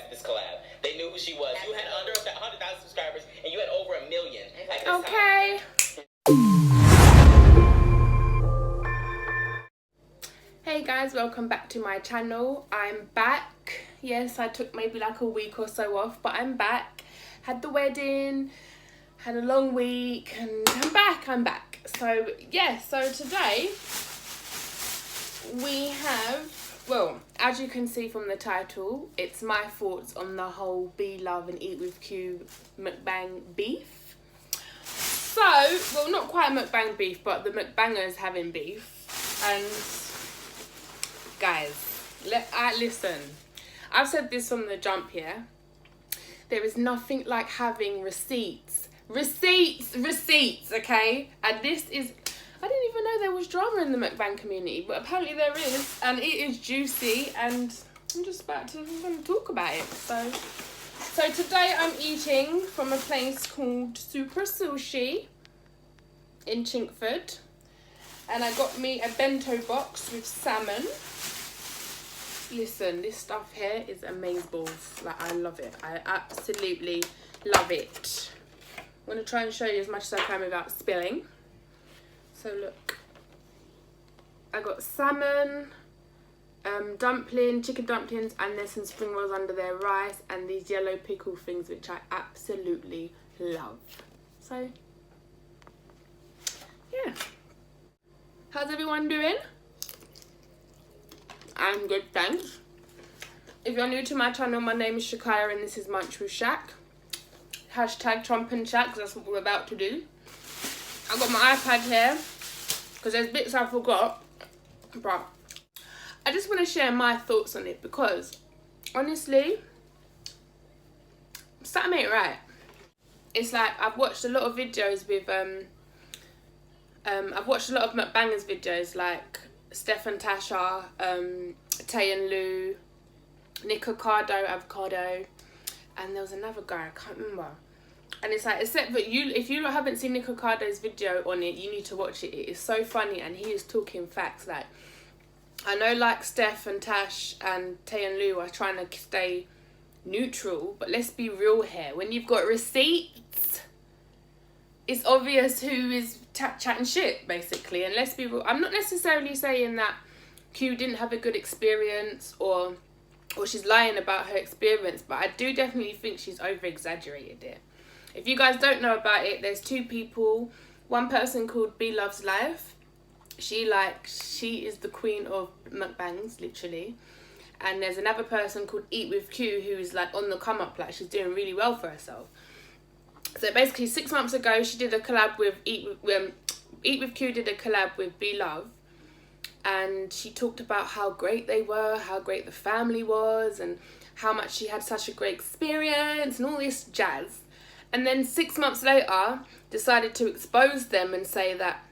after this collab. They knew who she was. You had under 100,000 subscribers, and you had over 1 million at this Okay. Hey guys, welcome back to my channel. I'm back. Yes, I took maybe like a week or so off, but I'm back. Had the wedding, had a long week, and I'm back. So yeah, so today we have, well, as you can see from the title, it's my thoughts on the whole Be Love and Eat with Q mukbang beef. So, well, not quite mukbang beef, but the mukbangers having beef. And guys, listen, I've said this from the jump here. There is nothing like having receipts, okay? And this is, I didn't even know there was drama in the mukbang community, but apparently there is, and it is juicy, and I'm just about to talk about it. So today I'm eating from a place called Super Sushi in Chinkford, and I got me a bento box with salmon. Listen, this stuff here is amazeballs. Like, I love it. I absolutely love it. I'm going to try and show you as much as I can without spilling. So look, I got salmon, chicken dumplings, and there's some spring rolls under there, rice, and these yellow pickle things, which I absolutely love. So, yeah. How's everyone doing? I'm good, thanks. If you're new to my channel, my name is Shakira and this is Munch with Shak. Hashtag Trump and Shak, because that's what we're about to do. I've got my iPad here because there's bits I forgot, but I just want to share my thoughts on it because honestly, something ain't right. It's like I've watched a lot of videos with I've watched a lot of mukbangers videos like Steph and Tasha, Tay and Lou, Nick Avocado, and there was another guy, I can't remember. And it's like, except that if you haven't seen Nick Avocado's video on it, you need to watch it. It is so funny, and he is talking facts. Like, I know like Steph and Tash and Tay and Lou are trying to stay neutral, but let's be real here. When you've got receipts, it's obvious who is chatting shit, basically. And let's be real, I'm not necessarily saying that Q didn't have a good experience or she's lying about her experience, but I do definitely think she's over-exaggerated it. If you guys don't know about it, there's two people. One person called Be Love's Life. She is the queen of mukbangs, literally. And there's another person called Eat with Q who's like on the come up, like she's doing really well for herself. So basically 6 months ago, she did a collab with Eat with Q did a collab with Be Love. And she talked about how great they were, how great the family was, and how much she had such a great experience and all this jazz. And then 6 months later, decided to expose them and say that,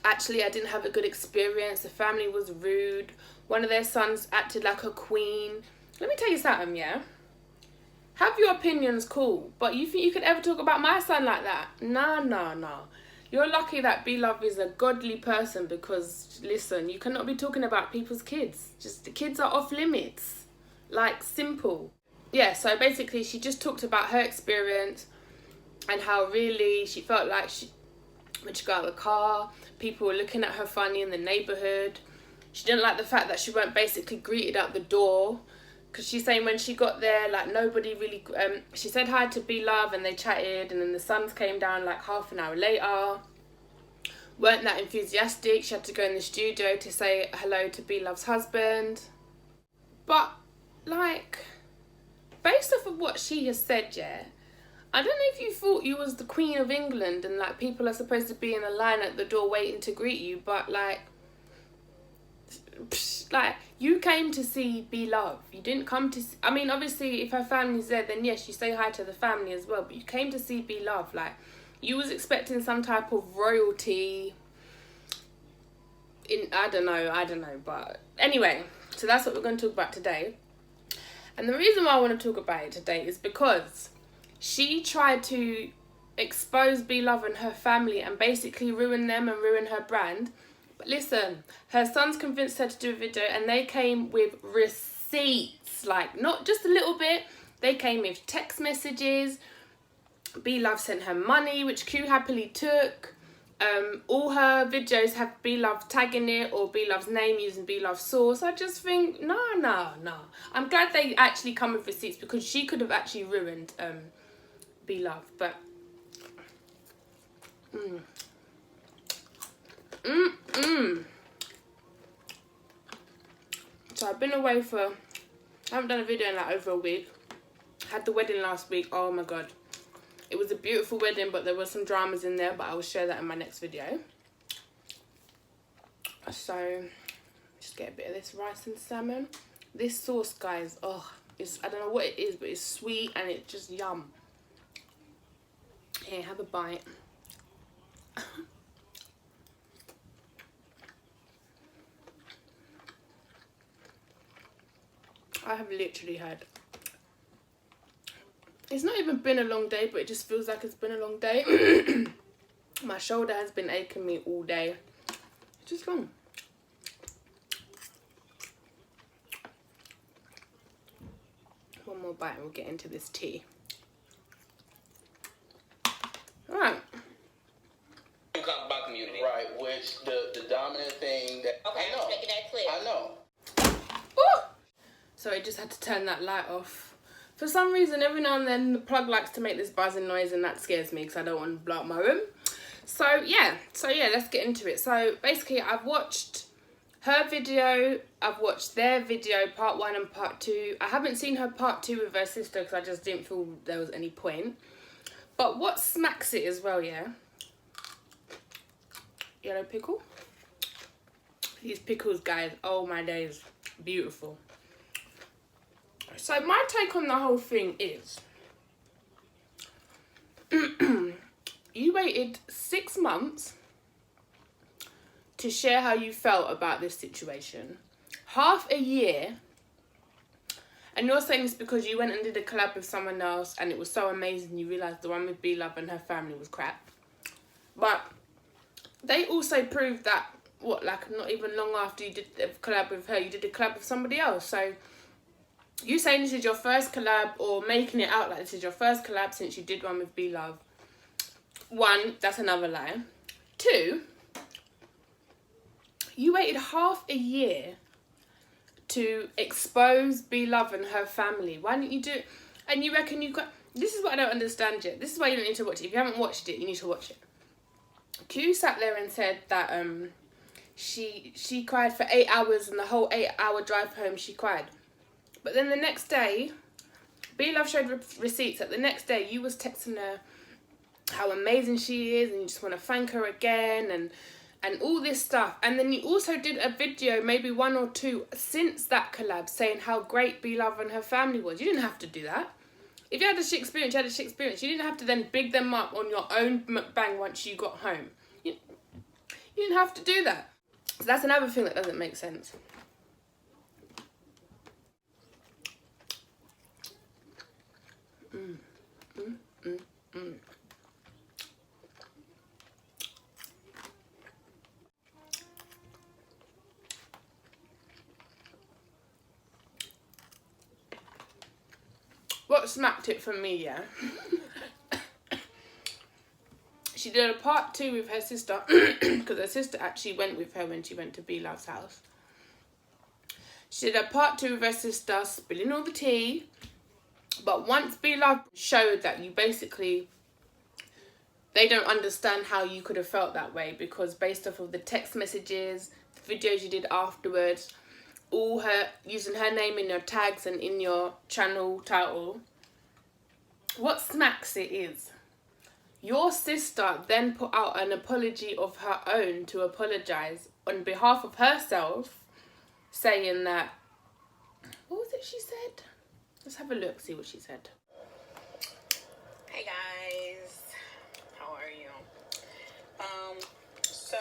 actually, I didn't have a good experience. The family was rude. One of their sons acted like a queen. Let me tell you something, yeah? Have your opinions, cool. But you think you could ever talk about my son like that? Nah. You're lucky that Be Love is a godly person because, listen, you cannot be talking about people's kids. Just, the kids are off limits. Like, simple. Yeah, so basically she just talked about her experience and how really she felt like when she got out of the car, people were looking at her funny in the neighbourhood. She didn't like the fact that she weren't basically greeted out the door. Because she's saying when she got there, like, nobody really... she said hi to Be Love and they chatted, and then the sons came down like half an hour later. Weren't that enthusiastic. She had to go in the studio to say hello to Be Love's husband. But, like, based off of what she has said, yeah, I don't know if you thought you was the Queen of England and, like, people are supposed to be in a line at the door waiting to greet you, but, like... you came to see Be Love. You didn't come to see, I mean, obviously if her family's there, then yes, you say hi to the family as well, but you came to see Be Love. Like, you was expecting some type of royalty in, I don't know, but anyway, so that's what we're going to talk about today. And the reason why I want to talk about it today is because she tried to expose Be Love and her family and basically ruin them and ruin her brand. But listen, her sons convinced her to do a video and they came with receipts, like not just a little bit, They came with text messages. Blove sent her money, which Q happily took. All her videos have Blove tagging it or Blove's name using Blove's source. I just think, no. I'm glad they actually come with receipts, because she could have actually ruined Blove. But so I've been away for, I haven't done a video in like over a week. Had the wedding last week. Oh my god, it was a beautiful wedding, but there were some dramas in there, but I will share that in my next video. So just get a bit of this rice and salmon. This sauce, guys, oh, it's, I don't know what it is, but it's sweet and it's just yum. Here, have a bite. I have literally had, it's not even been a long day, but it just feels like it's been a long day. My shoulder has been aching me all day. It's just long. One more bite and we'll get into this tea. Alright. Community. Right, which the dominant thing that Okay, I know. I'm making that clear. I know. Ooh! So I just had to turn that light off. For some reason, every now and then the plug likes to make this buzzing noise, and that scares me because I don't want to blow up my room. So yeah, let's get into it. So basically, I've watched her video, I've watched their video, part 1 and part 2. I haven't seen her part 2 with her sister because I just didn't feel there was any point. But what smacks it as well, yeah? Yellow pickle. These pickles, guys, oh my days, beautiful. So my take on the whole thing is, you waited 6 months to share how you felt about this situation. Half a year, and you're saying this because you went and did a collab with someone else and it was so amazing you realised the one with Blove and her family was crap. But they also proved that, what, like not even long after you did a collab with her, you did a collab with somebody else. So you saying this is your first collab, or making it out like this is your first collab since you did one with Blove. 1, that's another lie. 2, you waited half a year to expose Blove and her family. Why didn't you do it? And you reckon you got... This is what I don't understand yet. This is why you don't need to watch it. If you haven't watched it, you need to watch it. Q sat there and said that she cried for 8 hours, and the whole 8-hour drive home she cried. But then the next day, Blove showed receipts that the next day you was texting her how amazing she is and you just want to thank her again and all this stuff. And then you also did a video, maybe 1 or 2 since that collab, saying how great Blove and her family was. You didn't have to do that. If you had a shit experience, you had a shit experience. You didn't have to then big them up on your own mukbang once you got home. You didn't have to do that. So that's another thing that doesn't make sense. What smacked it for me, yeah? She did a part 2 with her sister, because her sister actually went with her when she went to Blove's house. She did a part 2 with her sister, spilling all the tea. But once Blove showed that you basically, they don't understand how you could have felt that way, because based off of the text messages, the videos you did afterwards, all her, using her name in your tags and in your channel title, what smacks it is, your sister then put out an apology of her own to apologise on behalf of herself, saying that, what was it she said? Let's have a look, see what she said. Hey guys, how are you? So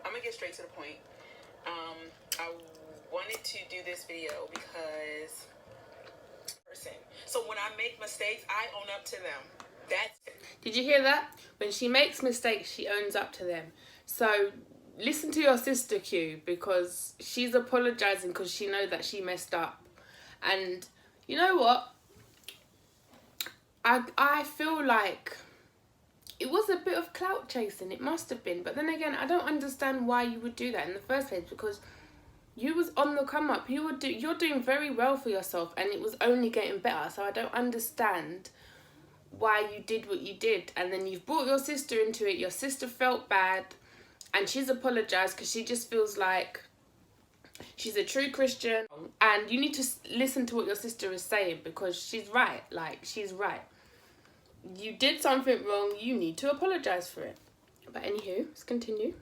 I'm gonna get straight to the point. I wanted to do this video because so when I make mistakes, I own up to them. That's it. Did you hear that? When she makes mistakes, she owns up to them. So listen to your sister, Q, because she's apologising because she knows that she messed up. And you know what? I feel like it was a bit of clout chasing. It must have been. But then again, I don't understand why you would do that in the first place, because you was on the come up. You're doing very well for yourself, and it was only getting better. So I don't understand why you did what you did. And then you've brought your sister into it. Your sister felt bad, and she's apologized because she just feels like she's a true Christian. And you need to listen to what your sister is saying, because she's right. Like, she's right. You did something wrong. You need to apologize for it. But anywho, let's continue.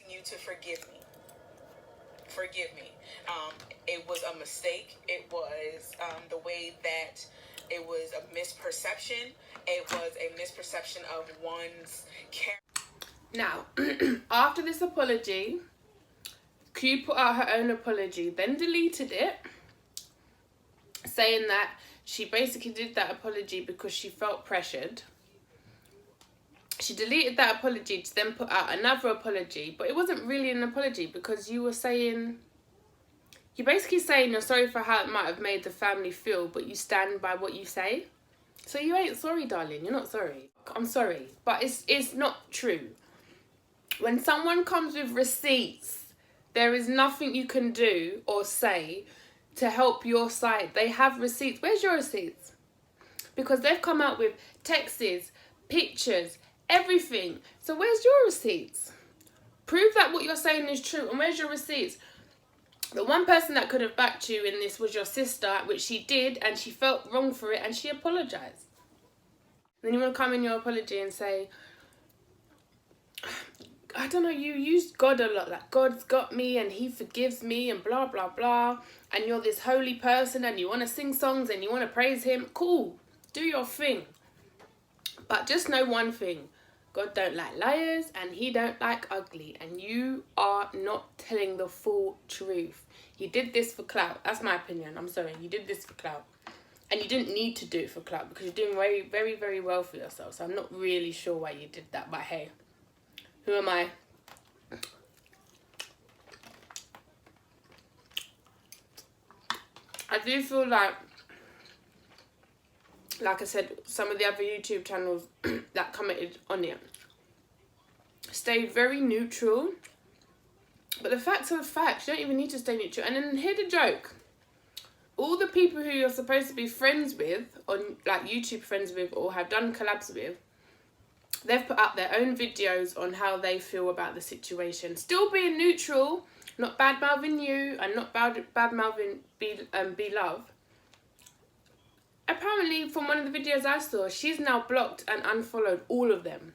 You to forgive me. Forgive me. It was a mistake. It was the way that it was a misperception. It was a misperception of one's character. Now, after this apology, Q put out her own apology, then deleted it, saying that she basically did that apology because she felt pressured. She deleted that apology to then put out another apology, but it wasn't really an apology, because you're basically saying you're sorry for how it might have made the family feel, but you stand by what you say. So you ain't sorry, darling. You're not sorry. I'm sorry, but it's not true. When someone comes with receipts, there is nothing you can do or say to help your side. They have receipts. Where's your receipts? Because they've come out with texts, pictures, everything. So where's your receipts? Prove that what you're saying is true. And where's your receipts? The one person that could have backed you in this was your sister, which she did, and she felt wrong for it, and she apologised. Then you want to come in your apology and say, I don't know, you used God a lot, like God's got me and he forgives me and blah, blah, blah. And you're this holy person and you want to sing songs and you want to praise him. Cool, do your thing. But just know one thing. God don't like liars and he don't like ugly. And you are not telling the full truth. You did this for clout. That's my opinion. I'm sorry. You did this for clout. And you didn't need to do it for clout because you're doing very, very, very well for yourself. So I'm not really sure why you did that. But hey, who am I? I do feel like I said, some of the other YouTube channels that commented on it stayed very neutral. But the facts are the facts. You don't even need to stay neutral. And then here's the joke. All the people who you're supposed to be friends with, on like YouTube friends with, or have done collabs with, they've put up their own videos on how they feel about the situation. Still being neutral, not bad-mouthing you, and not bad-mouthing Blove. Apparently, from one of the videos I saw, she's now blocked and unfollowed all of them.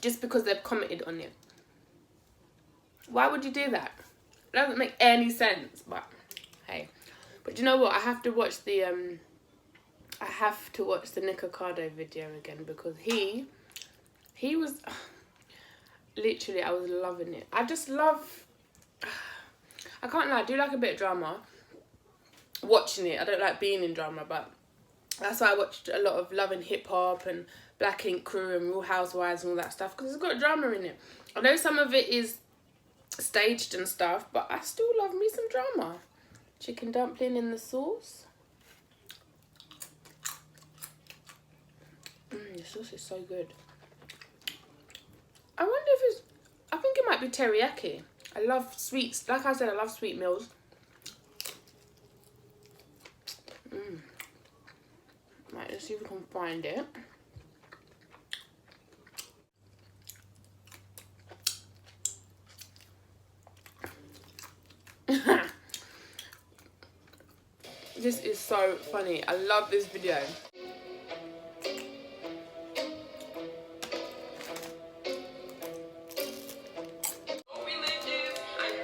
Just because they've commented on it. Why would you do that? It doesn't make any sense, but hey. But you know what? I have to watch the Nicocado video again, because he was literally, I was loving it. I just love, I can't lie, I do like a bit of drama watching it. I don't like being in drama, but that's why I watched a lot of Love and Hip Hop and Black Ink Crew and Real Housewives and all that stuff, because it's got drama in it. I know some of it is staged and stuff, but I still love me some drama. Chicken dumpling in the sauce. The sauce is so good. I wonder if it's, I think it might be teriyaki. I love sweets. Like I said, I love sweet meals. Right, let's see if we can find it. This is so funny. I love this video.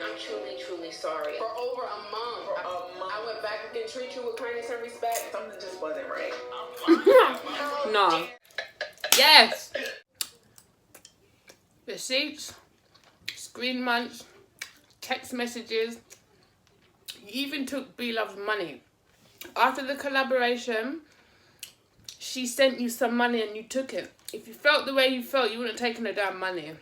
I'm truly sorry. For over a month. I went back and didn't treat you with kindness and respect. Something just wasn't right. No. Yes. Receipts, screen munch, text messages. You even took Blove's money. After the collaboration, she sent you some money and you took it. If you felt the way you felt, you wouldn't have taken her damn money.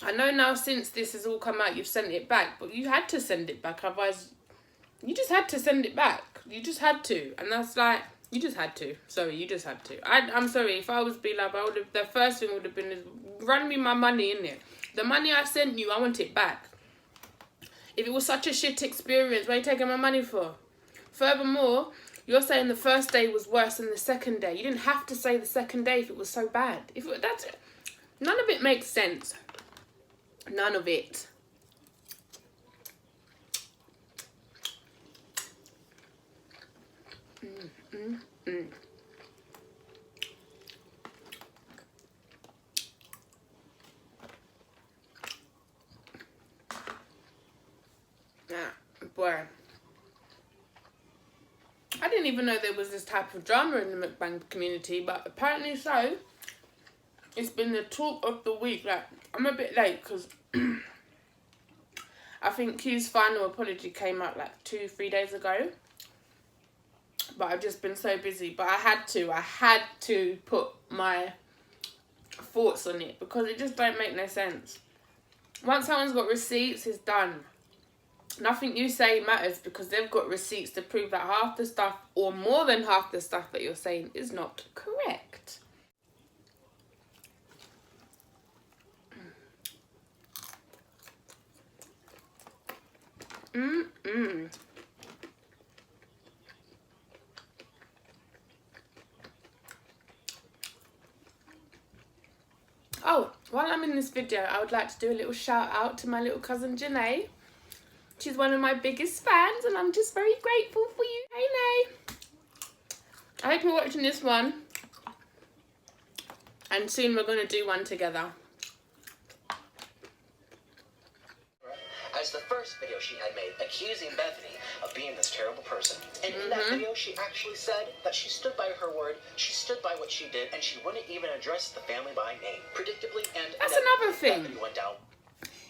I know now since this has all come out, you've sent it back, but you had to send it back. Otherwise, you just had to send it back. You just had to. And that's like, You just had to. Sorry, you just had to. I'm sorry. If I was Blove, I would have. The first thing would have been is run me my money in it. The money I sent you, I want it back. If it was such a shit experience, what are you taking my money for? Furthermore, you're saying the first day was worse than the second day. You didn't have to say the second day if it was so bad. None of it makes sense. None of it. Boy. I didn't even know there was this type of drama in the mukbang community, but apparently so. It's been the talk of the week. Like, I'm a bit late because I think Q's final apology came out like 2-3 days ago. But I've just been so busy. But I had to put my thoughts on it because it just don't make no sense. Once someone's got receipts, it's done. Nothing you say matters because they've got receipts to prove that half the stuff or more than half the stuff that you're saying is not correct. Oh, while I'm in this video, I would like to do a little shout out to my little cousin Janae. She's one of my biggest fans and I'm just very grateful for you. Hey, Nay. I hope you're watching this one. And soon we're going to do one together. As the first video she had made accusing Bethany of being this terrible person. And in that video, she actually said that she stood by her word, she stood by what she did, and she wouldn't even address the family by name. Predictably, and that's another thing. Bethany went down.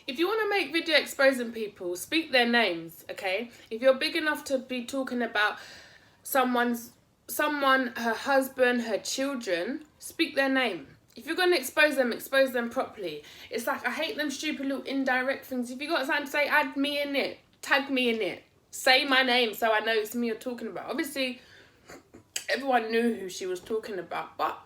If you want to make video exposing people, speak their names, okay? If you're big enough to be talking about someone, her husband, her children, speak their name. If you're going to expose them properly. It's like, I hate them stupid little indirect things. If you got something to say, add me in it. Tag me in it. Say my name so I know it's me you're talking about. Obviously, everyone knew who she was talking about, but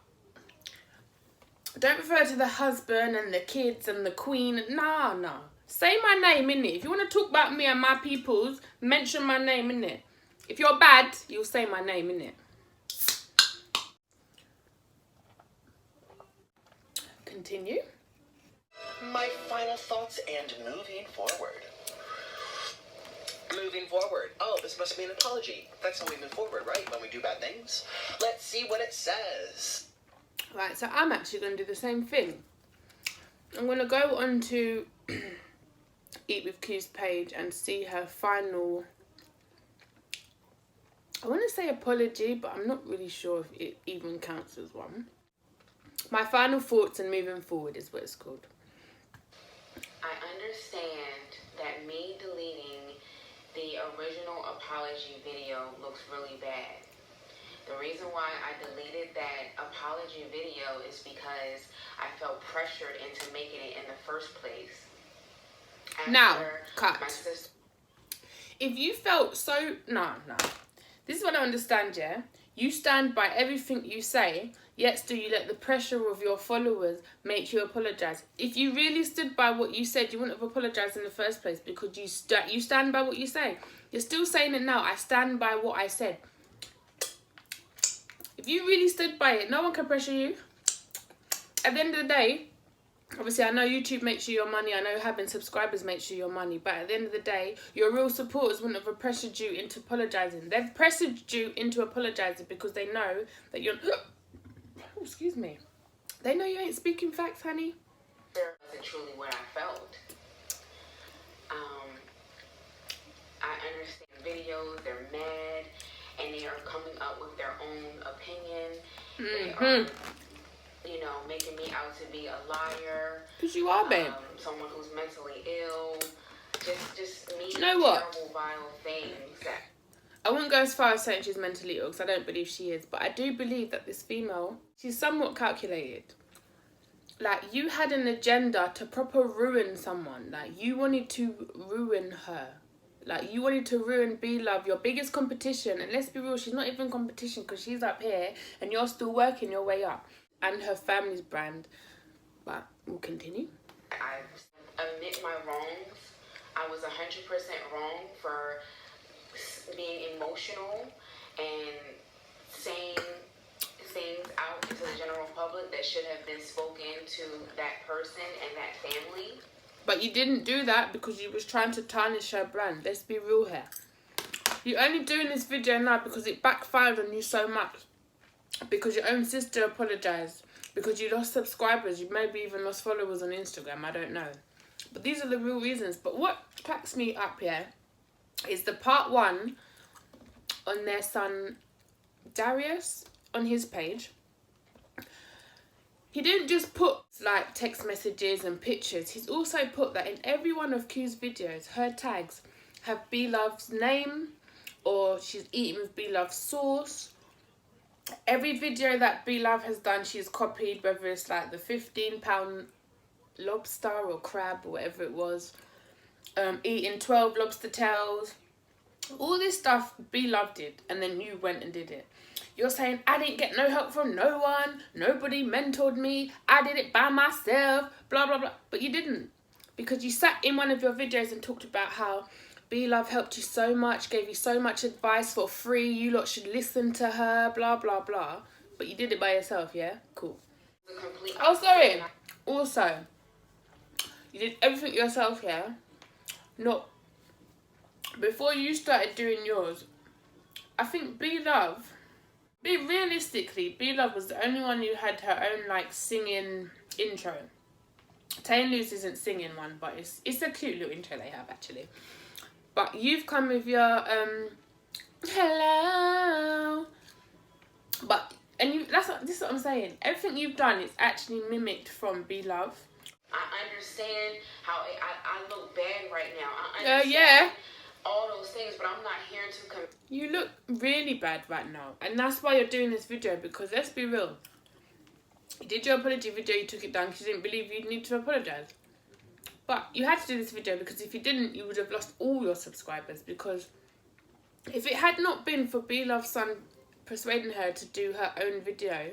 don't refer to the husband and the kids and the queen. No. Say my name in it. If you want to talk about me and my peoples, mention my name in it. If you're bad, you'll say my name in it. Continue. My final thoughts and moving forward. Moving forward. Oh, this must be an apology. That's how we move forward, right? When we do bad things. Let's see what it says. Right, so I'm actually going to do the same thing. I'm going to go on to Eat With Q's page and see her final, I want to say apology, but I'm not really sure if it even counts as one. My final thoughts and moving forward is what it's called. I understand that me deleting the original apology video looks really bad. The reason why I deleted that apology video is because I felt pressured into making it in the first place. Now, cut. If you felt so... No. This is what I understand, yeah? You stand by everything you say, yet still you let the pressure of your followers make you apologise. If you really stood by what you said, you wouldn't have apologised in the first place because you stand by what you say. You're still saying it now. I stand by what I said. If you really stood by it, no one can pressure you. At the end of the day, obviously I know YouTube makes you your money. I know having subscribers makes you your money. But at the end of the day, your real supporters wouldn't have pressured you into apologising. They've pressured you into apologising because they know that you're... Oh, excuse me. They know you ain't speaking facts, honey. That wasn't truly what I felt. I understand videos, they're mad, and they are coming up with their own opinion. They are, making me out to be a liar. Because you are, babe. Someone who's mentally ill. Just me. Do you know what? Terrible, vile things that... I wouldn't go as far as saying she's mentally ill because I don't believe she is. But I do believe that this female, she's somewhat calculated. Like, you had an agenda to proper ruin someone. Like, you wanted to ruin her. Like, you wanted to ruin Blove, your biggest competition. And let's be real, she's not even competition because she's up here and you're still working your way up. And her family's brand. But we'll continue. I admit my wrongs. I was 100% wrong for being emotional and saying things out into the general public that should have been spoken to that person and that family. But you didn't do that because you was trying to tarnish her brand. Let's be real here. You're only doing this video now because it backfired on you so much. Because your own sister apologised. Because you lost subscribers. You maybe even lost followers on Instagram. I don't know. But these are the real reasons. But what cracks me up here is the part 1 on their son Darius on his page. He didn't just put like text messages and pictures. He's also put that in every one of Q's videos, her tags have Blove's name or she's eating with Blove's sauce. Every video that Blove has done, she's copied, whether it's like the 15-pound lobster or crab or whatever it was. Eating 12 lobster tails. All this stuff Blove did and then you went and did it. You're saying, I didn't get no help from no one. Nobody mentored me. I did it by myself. Blah, blah, blah. But you didn't. Because you sat in one of your videos and talked about how Blove helped you so much, gave you so much advice for free. You lot should listen to her. Blah, blah, blah. But you did it by yourself, yeah? Cool. Oh, sorry. Also, you did everything yourself, yeah? Not. Before you started doing yours, I think Blove... realistically, Blove was the only one who had her own like singing intro. Tay and Luce isn't singing one, but it's a cute little intro they have actually. But you've come with your hello. But this is what I'm saying. Everything you've done is actually mimicked from Blove. I understand how I look bad right now. I understand Yeah. all those things, but I'm not here to You look really bad right now. And that's why you're doing this video, because let's be real. You did your apology video, you took it down because you didn't believe you'd need to apologise. But you had to do this video because if you didn't, you would have lost all your subscribers. Because if it had not been for Blove's son persuading her to do her own video,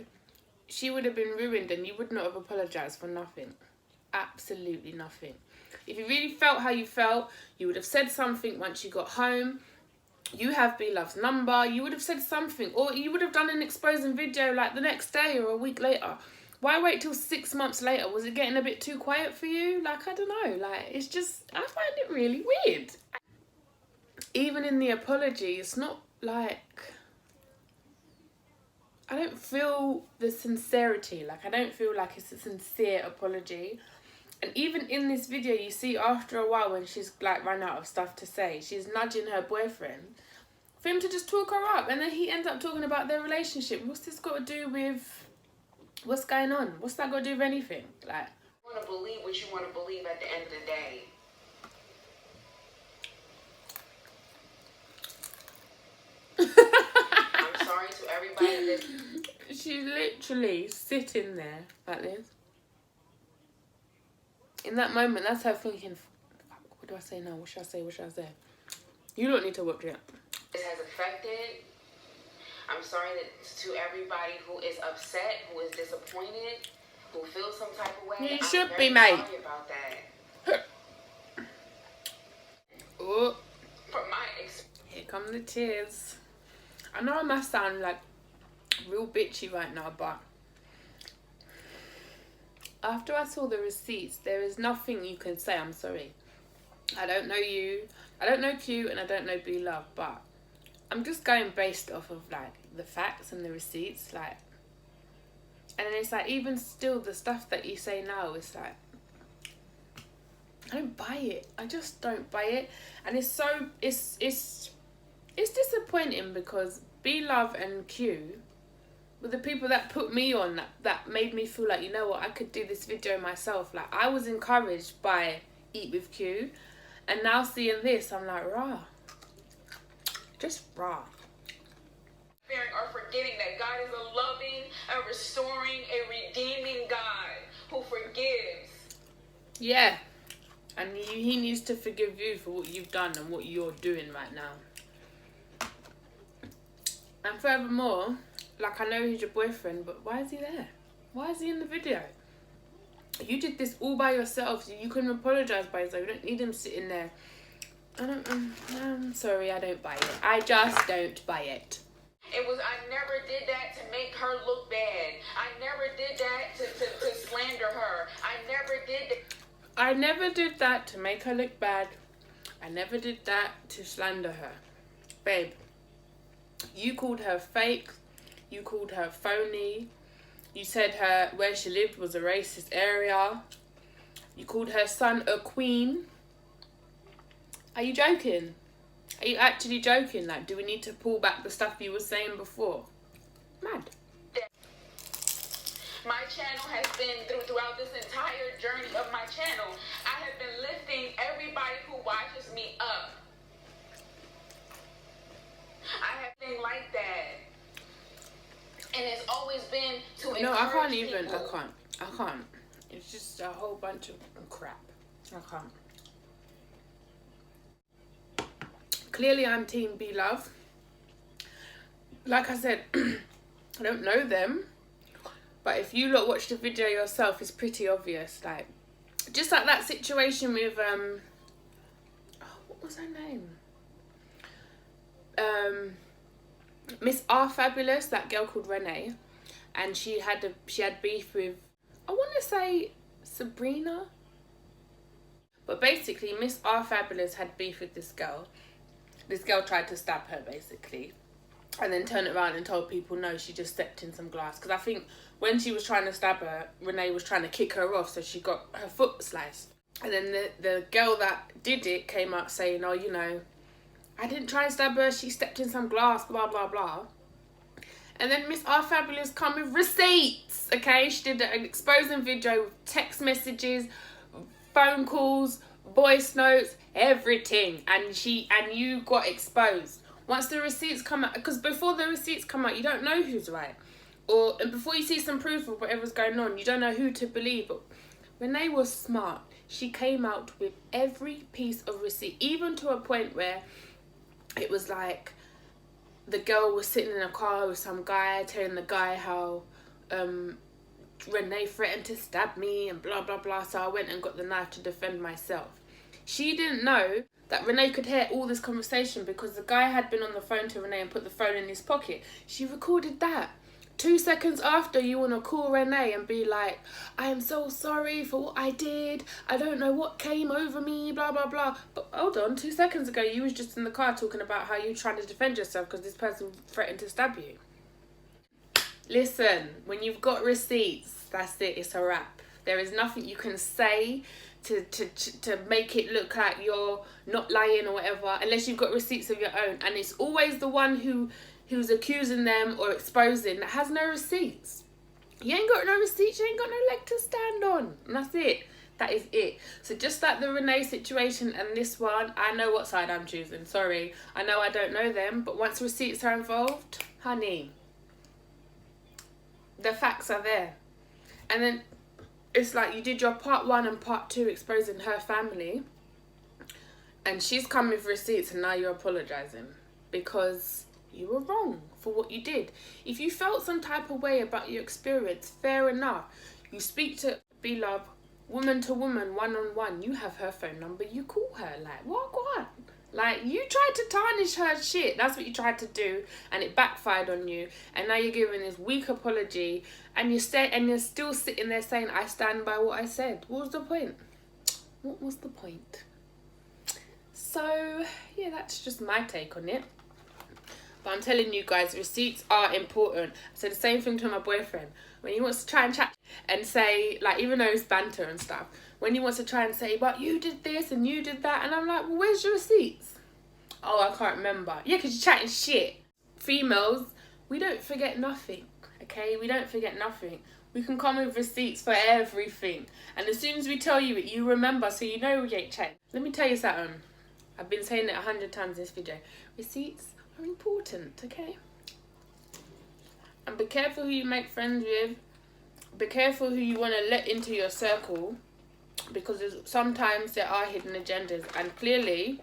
she would have been ruined and you would not have apologised for nothing. Absolutely nothing. If you really felt how you felt, you would have said something once you got home. You have Blove's number. You would have said something. Or you would have done an exposing video like the next day or a week later. Why wait till 6 months later? Was it getting a bit too quiet for you? Like, I don't know. Like, it's just, I find it really weird. Even in the apology, it's not like... I don't feel the sincerity. Like, I don't feel like it's a sincere apology. And even in this video, you see after a while when she's like run out of stuff to say, she's nudging her boyfriend for him to just talk her up. And then he ends up talking about their relationship. What's this got to do with what's going on? What's that got to do with anything? Like, you want to believe what you want to believe at the end of the day. I'm sorry to everybody that... She's literally sitting there like this. In that moment, that's her thinking, what do I say now? What should I say? What should I say? You don't need to watch it. This has affected. I'm sorry to everybody who is upset, who is disappointed, who feels some type of way. You should be, I'm mate. very sorry about that. Oh, From my experience. here come the tears. I know I must sound like real bitchy right now, but after I saw the receipts, there is nothing you can say. I'm sorry. I don't know you. I don't know Q and I don't know Blove, but I'm just going based off of like the facts and the receipts, like, and then it's like even still the stuff that you say now, it's like I don't buy it. I just don't buy it, and it's disappointing because Blove and Q were the people that put me on, that made me feel like, you know what, I could do this video myself. Like, I was encouraged by Eat With Q, and now seeing this, I'm like, rah. Just rah. Are forgetting that God is a loving, a restoring, a redeeming God who forgives. Yeah. And he needs to forgive you for what you've done and what you're doing right now. And furthermore, like, I know he's your boyfriend, but why is he there? Why is he in the video? You did this all by yourself. So you couldn't apologise by yourself. You don't need him sitting there. I'm sorry, I don't buy it. I just don't buy it. It was, I never did that to make her look bad. I never did that to slander her. I never did that. I never did that to make her look bad. I never did that to slander her. Babe, you called her fake. You called her phony. You said her where she lived was a racist area. You called her son a queen. Are you joking? Are you actually joking? Like, do we need to pull back the stuff you were saying before? Mad. My channel has been, throughout this entire journey of my channel, I have been lifting everybody who watches me up. I have been like that. And it's always been to encourage No, I can't even. people. I can't. It's just a whole bunch of crap. I can't. Clearly, I'm Team Blove. Like I said, I don't know them. But if you lot watch the video yourself, it's pretty obvious. Like, just like that situation with, what was her name? Miss R Fabulous, that girl called Renee. And she had beef with, I want to say Sabrina. But basically, Miss R Fabulous had beef with this girl. This girl tried to stab her, basically. And then turned around and told people, no, she just stepped in some glass. Because I think when she was trying to stab her, Renee was trying to kick her off, so she got her foot sliced. And then the girl that did it came out saying, oh, you know, I didn't try and stab her, she stepped in some glass, blah, blah, blah. And then Miss R Fabulous come with receipts, okay? She did an exposing video with text messages, phone calls, voice notes, everything. And you got exposed. Once the receipts come out, because before the receipts come out, you don't know who's right. And before you see some proof of whatever's going on, you don't know who to believe. But Renee was smart. She came out with every piece of receipt, even to a point where it was like the girl was sitting in a car with some guy, telling the guy how Renee threatened to stab me and blah, blah, blah. So I went and got the knife to defend myself. She didn't know that Renee could hear all this conversation because the guy had been on the phone to Renee and put the phone in his pocket. She recorded that. 2 seconds after, you want to call Renee and be like, I am so sorry for what I did. I don't know what came over me, blah, blah, blah. But hold on, 2 seconds ago, you was just in the car talking about how you were trying to defend yourself because this person threatened to stab you. Listen, when you've got receipts, that's it. It's a wrap. There is nothing you can say to make it look like you're not lying or whatever, unless you've got receipts of your own. And it's always the one who's accusing them or exposing that has no receipts. You ain't got no receipts, you ain't got no leg to stand on. And that's it. That is it. So just like the Renee situation and this one, I know what side I'm choosing. Sorry. I know I don't know them, but once receipts are involved, honey, the facts are there. And then it's like you did your part 1 and part 2 exposing her family, and she's come with receipts and now you're apologising because you were wrong for what you did. If you felt some type of way about your experience, fair enough. You speak to Blove, woman to woman, one-on-one. You have her phone number, you call her. Like, what? Like, you tried to tarnish her shit. That's what you tried to do, and it backfired on you. And now you're giving this weak apology, and you're still sitting there saying, I stand by what I said. What was the point? What was the point? So, yeah, that's just my take on it. But I'm telling you guys, receipts are important. I said the same thing to my boyfriend. When he wants to try and chat and say, like, even though it's banter and stuff, when he wants to try and say, but you did this and you did that, and I'm like, well, where's your receipts? Oh, I can't remember. Yeah, because you're chatting shit. Females, we don't forget nothing, okay? We don't forget nothing. We can come with receipts for everything. And as soon as we tell you it, you remember, so you know we ain't chatting. Let me tell you something. I've been saying it 100 times in this video. Receipts are important, okay? And be careful who you make friends with. Be careful who you want to let into your circle. because sometimes there are hidden agendas, and clearly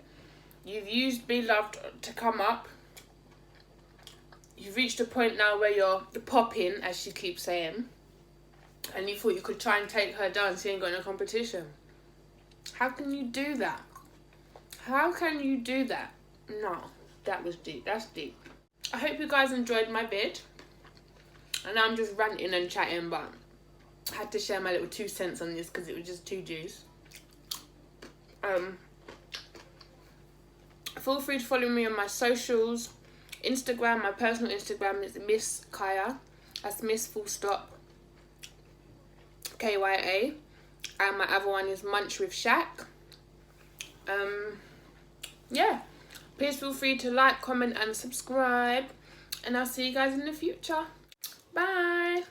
you've used Be Loved to come up. You've reached a point now where you're popping, as she keeps saying, and you thought you could try and take her down. She ain't got no competition. How can you do that? How can you do that? No, that was deep. That's deep. I hope you guys enjoyed my vid. And I'm just ranting and chatting, but I had to share my little 2 cents on this because it was just too juice. Feel free to follow me on my socials. Instagram, my personal Instagram is Miss Kaya. That's Miss full stop KYA. And my other one is Munch with Shak. Yeah. Please feel free to like, comment and subscribe. And I'll see you guys in the future. Bye.